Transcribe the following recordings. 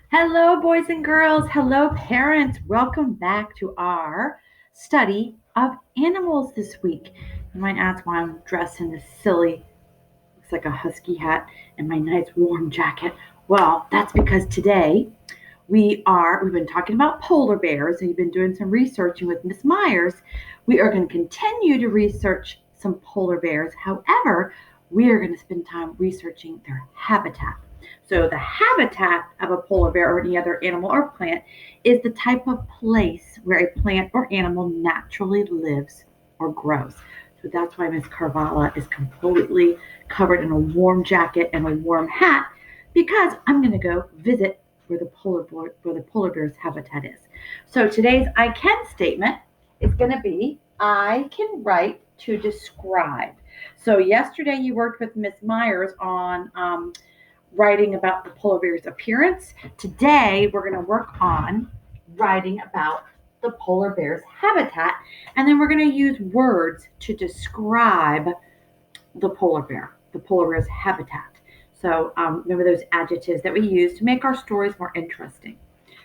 Hello, boys and girls. Hello, parents. Welcome back to our study of animals this week. You might ask why I'm dressed in this silly, looks like a husky hat, and my nice warm jacket. Well, that's because today we've been talking about polar bears, and you've been doing some researching with Miss Myers. We are going to continue to research some polar bears. However, we are going to spend time researching their habitat. So, the habitat of a polar bear or any other animal or plant is the type of place where a plant or animal naturally lives or grows. So that's why Miss Karvala is completely covered in a warm jacket and a warm hat because I'm going to go visit where the polar bear's habitat is. So today's I can statement is going to be I can write to describe. So yesterday you worked with Miss Myers on writing about the polar bear's appearance. Today we're going to work on writing about the polar bear's habitat, and then we're going to use words to describe the polar bear's habitat. So remember those adjectives that we use to make our stories more interesting.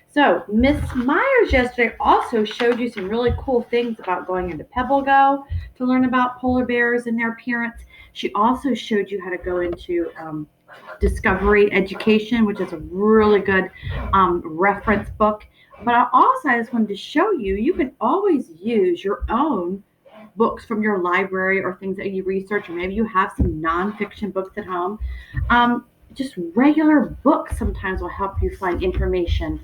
So Miss Myers yesterday also showed you some really cool things about going into Pebble Go to learn about polar bears and their appearance. She also showed you how to go into Discovery Education, which is a really good reference book. But I just wanted to show you, you can always use your own books from your library or things that you research, or maybe you have some nonfiction books at home. Just regular books sometimes will help you find information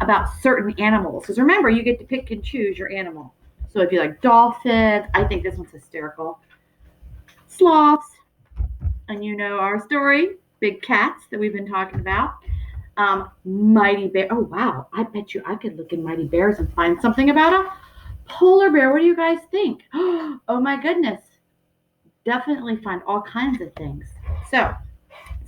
about certain animals. Because remember, you get to pick and choose your animal. So if you like dolphins, I think this one's hysterical. Sloths, and you know our story, big cats that we've been talking about. Mighty bear. Oh wow, I bet you I could look in Mighty Bears and find something about a polar bear. What do you guys think? Oh my goodness, definitely find all kinds of things. So,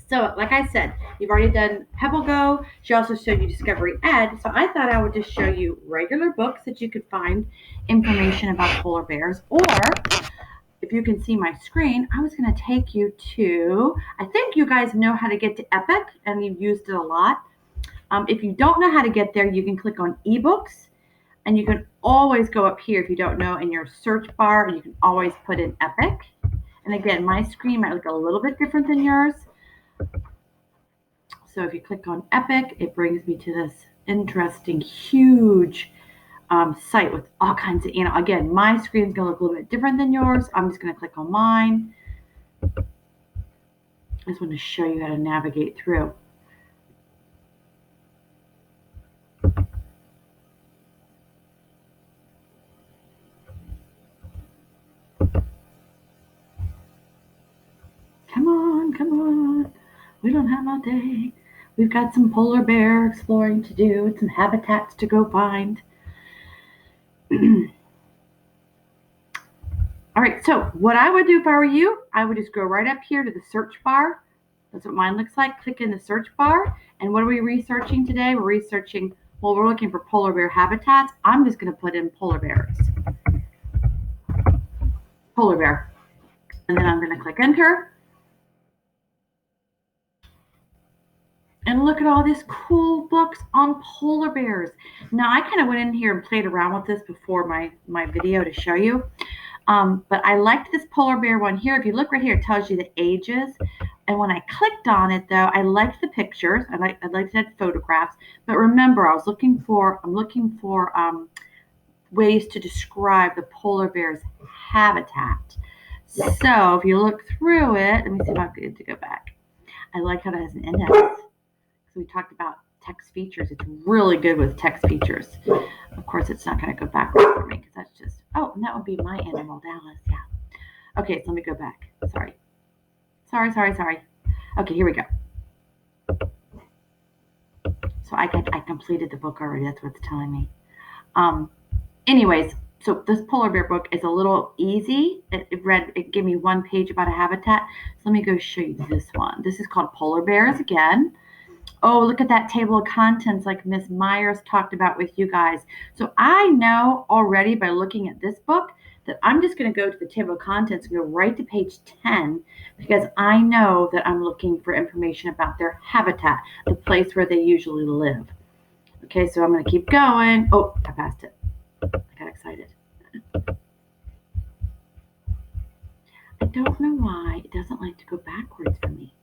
so like I said, you've already done Pebble Go. She also showed you Discovery Ed. So I thought I would just show you regular books that you could find information about polar bears. Or if you can see my screen, I was going to take you to, I think you guys know how to get to Epic and you've used it a lot. If you don't know how to get there, you can click on ebooks and you can always go up here if you don't know in your search bar and you can always put in Epic. And again, my screen might look a little bit different than yours. So if you click on Epic, it brings me to this interesting, huge site with all kinds of animals. Again, my screen's going to look a little bit different than yours. I'm just going to click on mine. I just want to show you how to navigate through. Come on, come on. We don't have all day. We've got some polar bear exploring to do and some habitats to go find. All right, so what I would do if I were you, I would just go right up here to the search bar. That's what mine looks like. Click in the search bar. And what are we researching today? We're researching, well, we're looking for polar bear habitats. I'm just going to put in polar bears. Polar bear. And then I'm going to click enter. And look at all these cool books on polar bears. Now, I kind of went in here and played around with this before my video to show you. But I liked this polar bear one here. If you look right here, it tells you the ages. And when I clicked on it, though, I liked the pictures. I liked that photographs. But remember, I'm looking for ways to describe the polar bear's habitat. So if you look through it, let me see if I can go back. I like how it has an index. So we talked about text features. It's really good with text features. Of course, it's not going to go backwards for me because that's just, oh, and that would be my animal, Dallas. Yeah. Okay, so let me go back. Sorry. Okay, here we go. So I completed the book already. That's what it's telling me. Anyways, so this polar bear book is a little easy. It gave me one page about a habitat. So let me go show you this one. This is called Polar Bears again. Oh, look at that table of contents like Miss Myers talked about with you guys. So I know already by looking at this book that I'm just going to go to the table of contents and go right to page 10 because I know that I'm looking for information about their habitat, the place where they usually live. Okay, so I'm going to keep going. Oh, I passed it. I got excited. I don't know why it doesn't like to go backwards for me.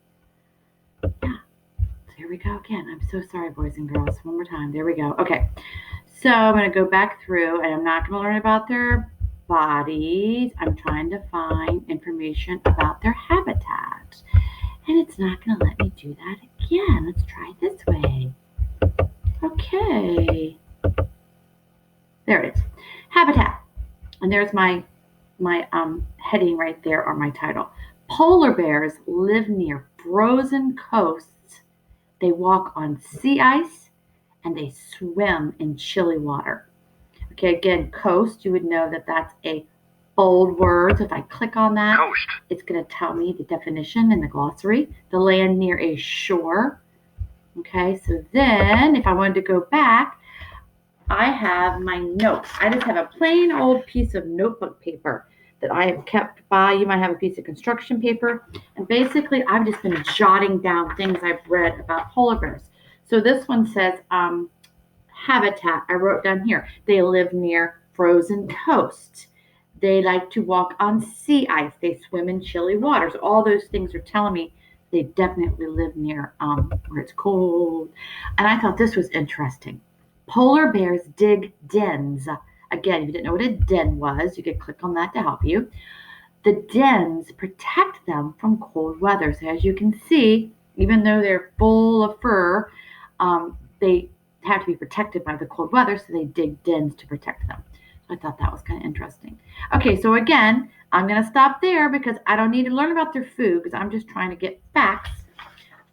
Yeah, so here we go again. I'm so sorry, boys and girls. One more time. There we go. Okay, so I'm going to go back through and I'm not going to learn about their bodies. I'm trying to find information about their habitat. And it's not going to let me do that again. Let's try it this way. Okay. There it is. Habitat. And there's my heading right there, or my title. Polar bears live near frozen coasts. They walk on sea ice and they swim in chilly water. Okay, again, coast, you would know that that's a bold word. So if I click on that, coast, it's going to tell me the definition in the glossary. The land near a shore. Okay, so then if I wanted to go back, I have my notes. I just have a plain old piece of notebook paper that I have kept by. You might have a piece of construction paper. And basically, I've just been jotting down things I've read about polar bears. So this one says habitat. I wrote down here. They live near frozen coasts. They like to walk on sea ice. They swim in chilly waters. All those things are telling me they definitely live near where it's cold. And I thought this was interesting. Polar bears dig dens. Again, if you didn't know what a den was, you could click on that to help you. The dens protect them from cold weather. So as you can see, even though they're full of fur, they have to be protected by the cold weather, so they dig dens to protect them. So I thought that was kind of interesting. Okay, so again, I'm going to stop there because I don't need to learn about their food because I'm just trying to get facts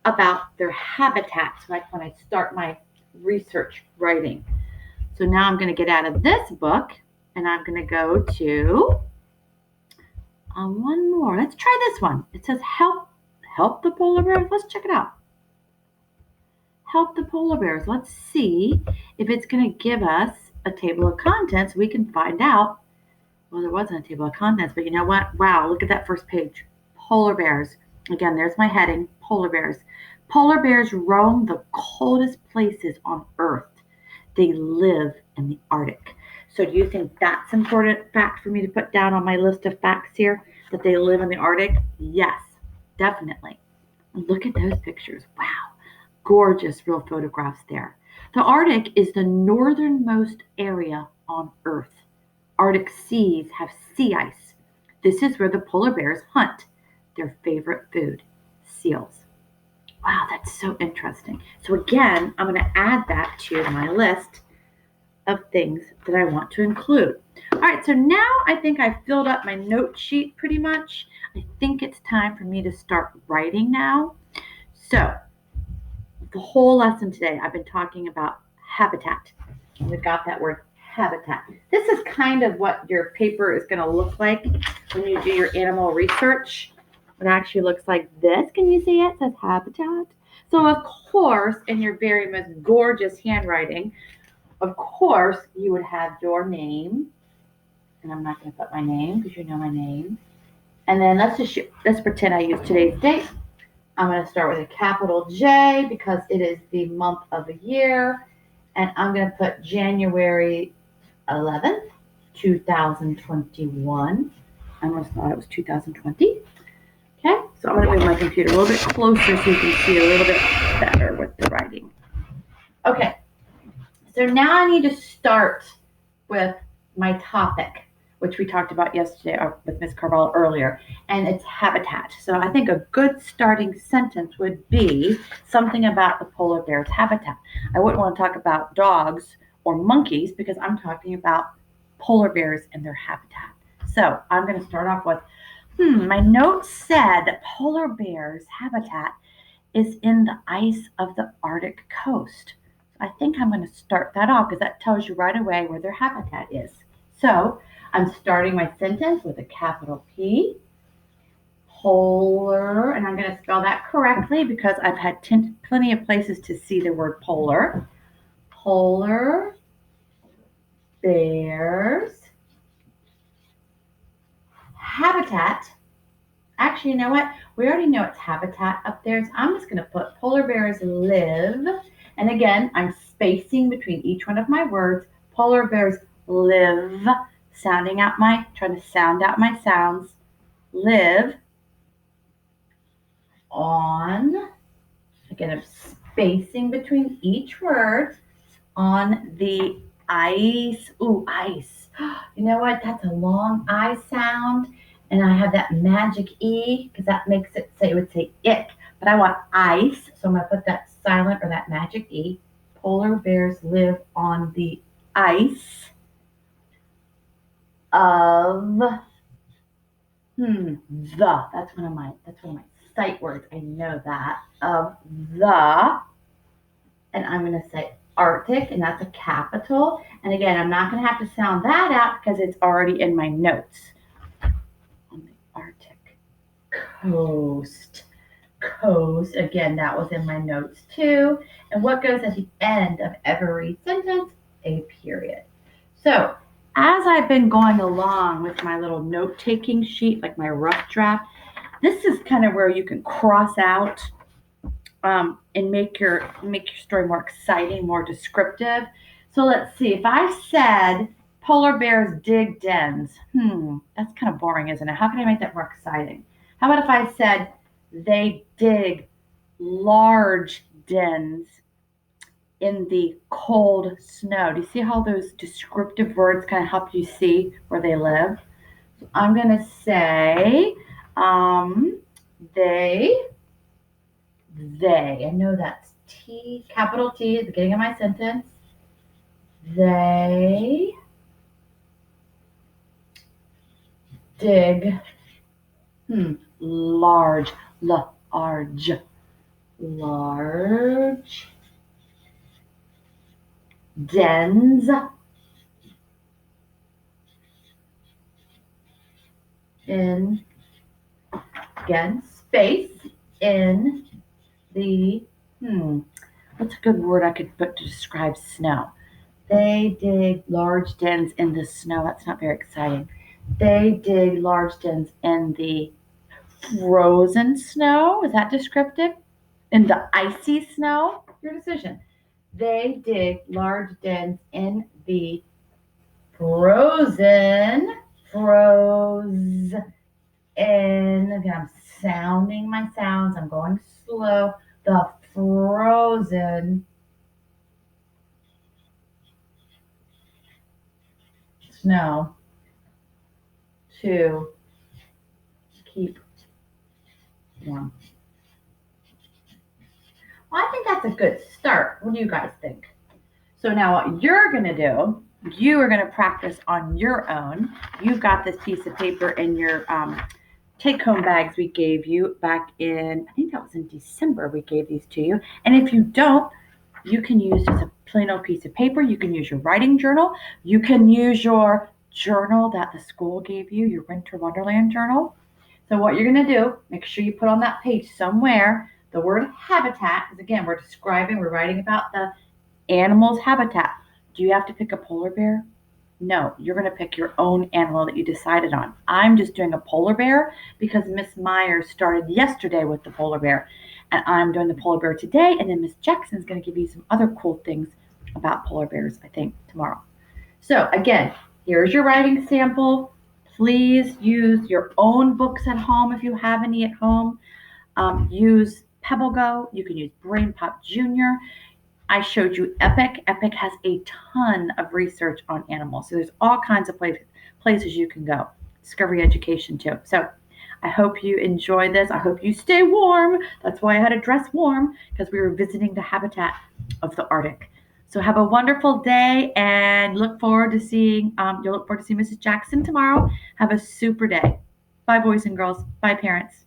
about their habitats, like when I start my research writing. So now I'm going to get out of this book and I'm going to go to one more. Let's try this one. It says help the polar bears. Let's check it out. Help the polar bears. Let's see if it's going to give us a table of contents. We can find out. Well, there wasn't a table of contents, but you know what? Wow, look at that first page. Polar bears. Again, there's my heading, polar bears. Polar bears roam the coldest places on Earth. They live in the Arctic. So do you think that's an important fact for me to put down on my list of facts here? That they live in the Arctic? Yes, definitely. Look at those pictures. Wow, gorgeous real photographs there. The Arctic is the northernmost area on Earth. Arctic seas have sea ice. This is where the polar bears hunt. Their favorite food, seals. Wow, that's so interesting. So again, I'm going to add that to my list of things that I want to include. All right, so now I think I've filled up my note sheet pretty much. I think it's time for me to start writing now. So the whole lesson today, I've been talking about habitat. And we've got that word habitat. This is kind of what your paper is going to look like when you do your animal research. It actually looks like this. Can you see it? It says habitat. So of course, in your very most gorgeous handwriting, of course, you would have your name. And I'm not going to put my name because you know my name. And then let's pretend I use today's date. I'm going to start with a capital J because it is the month of the year. And I'm going to put January 11th, 2021. I almost thought it was 2020. Okay, so I'm going to move my computer a little bit closer so you can see a little bit better with the writing. Okay, so now I need to start with my topic, which we talked about yesterday with Miss Karvala earlier, and it's habitat. So I think a good starting sentence would be something about the polar bear's habitat. I wouldn't want to talk about dogs or monkeys because I'm talking about polar bears and their habitat. So I'm going to start off with, my notes said that polar bears' habitat is in the ice of the Arctic coast. I think I'm going to start that off because that tells you right away where their habitat is. So I'm starting my sentence with a capital P, polar, and I'm going to spell that correctly because I've had plenty of places to see the word polar. Polar bears habitat. Actually, you know what? We already know it's habitat up there. So I'm just going to put polar bears live. And again, I'm spacing between each one of my words. Polar bears live, trying to sound out my sounds. Live on, again, I'm spacing between each word on the ice. Ooh, ice. You know what? That's a long I sound. And I have that magic E because that makes it say, it would say ick. But I want ice. So I'm going to put that silent or that magic E. Polar bears live on the ice of that's one of my sight words. I know that. Of the, and I'm going to say Arctic, and that's a capital. And again, I'm not going to have to sound that out because it's already in my notes. On the Arctic coast. Coast. Again, that was in my notes too. And what goes at the end of every sentence? A period. So, as I've been going along with my little note-taking sheet, like my rough draft, this is kind of where you can cross out and make your story more exciting, more descriptive. So let's see. If I said polar bears dig dens, that's kind of boring, isn't it? How can I make that more exciting? How about if I said they dig large dens in the cold snow? Do you see how those descriptive words kind of help you see where they live? So I'm going to say they. I know that's T, capital T at the beginning of my sentence. They dig large dens in, again, space in the, what's a good word I could put to describe snow? They dig large dens in the snow. That's not very exciting. They dig large dens in the frozen snow. Is that descriptive? In the icy snow? Your decision. They dig large dens in the frozen. Again, I'm sounding my sounds. I'm going slow. The frozen snow to keep warm. Well, I think that's a good start. What do you guys think? So now what you're going to do, you are going to practice on your own. You've got this piece of paper in your take-home bags we gave you back in, I think that was in December we gave these to you. And if you don't, you can use just a plain old piece of paper. You can use your writing journal. You can use your journal that the school gave you, your Winter Wonderland journal. So what you're going to do, make sure you put on that page somewhere the word habitat, because again, we're writing about the animal's habitat. Do you have to pick a polar bear? No, you're going to pick your own animal that you decided on. I'm just doing a polar bear because Miss Myers started yesterday with the polar bear, and I'm doing the polar bear today, and then Miss Jackson's going to give you some other cool things about polar bears, I think, tomorrow. So again, here's your writing sample. Please use your own books at home if you have any at home. Use PebbleGo. You can use Brain Pop Junior. I showed you Epic. Epic has a ton of research on animals. So there's all kinds of places you can go. Discovery Education too. So I hope you enjoy this. I hope you stay warm. That's why I had to dress warm, because we were visiting the habitat of the Arctic. So have a wonderful day, and you'll look forward to seeing Mrs. Jackson tomorrow. Have a super day. Bye, boys and girls. Bye, parents.